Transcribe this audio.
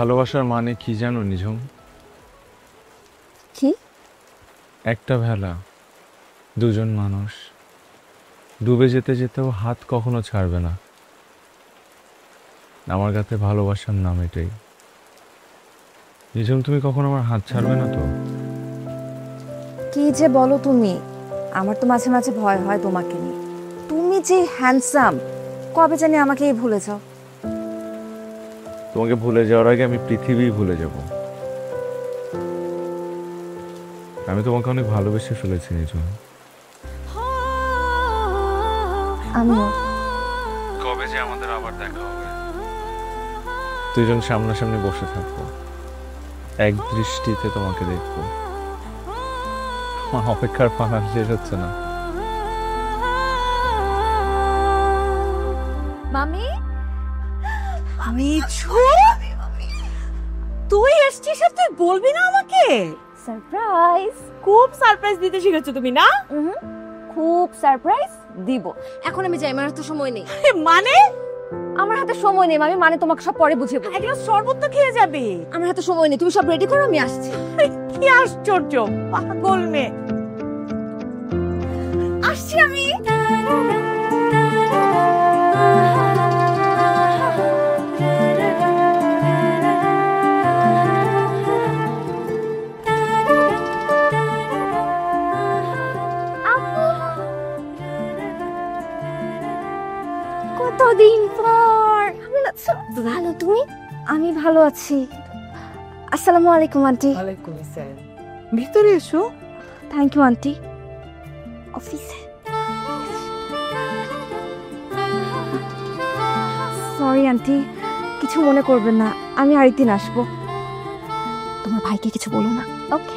ভালোবাসার মানে কি জানো নিঝুম? কি? একটা ভেলা, দুজন মানুষ ডুবে যেতে যেতেও হাত কখনো ছাড়বে না। আমার কাছে ভালোবাসার নাম এটাই। নিঝুম, তুমি কখনো আমার হাত ছাড়বে না তো? কি যে বলো তুমি, আমার তো মাঝে মাঝে ভয় হয় তোমাকে নিয়ে। তুমি যে হ্যান্ডসাম, কবে জানি আমাকেই ভুলে যাও। তোমাকে ভুলে যাওয়ার আগে আমি পৃথিবী ভুলে যাব। আমি তোমাকে অনেক ভালোবেসে ফেলেছি নিঝুম। আমিও। কবে যে আমাদের আবার দেখা হবে, দুজন সামনাসামনি বসে থাকবো, এক দৃষ্টিতে তোমাকে দেখবো। আমার অপেক্ষার পালা শেষ হচ্ছে না। মামি, মিঠু, তুই এসছিস আর তুই বলবি না আমাকে? সারপ্রাইজ। খুব সারপ্রাইজ দিতে শিখেছো তুমি না? খুব সারপ্রাইজ দিব। এখন আমি যাই, আমার হাতে সময় নেই। মানে আমার হাতে সময় নেই মামি, মানে তোমাকে সব পরে বুঝিয়ে বলবো। এক গ্লাস শরবত তো খেয়ে যাবে। আমার হাতে সময় নেই, তুমি সব রেডি করো, আমি আসছি। কি আশ্চর্য, পাগল মেয়ে। আসছি আমি। কতদিন পর। ভালো, তুমি? আমি ভালো আছি। আসসালামু আলাইকুম আন্টি। ওয়ালাইকুম আসসালাম। ভিতরে এসো। Thank you aunty. অফিসে সরি আন্টি, কিছু মনে করবেন না, আমি আরেকদিন আসবো। তোমার ভাইকে কিছু বলো না, ওকে?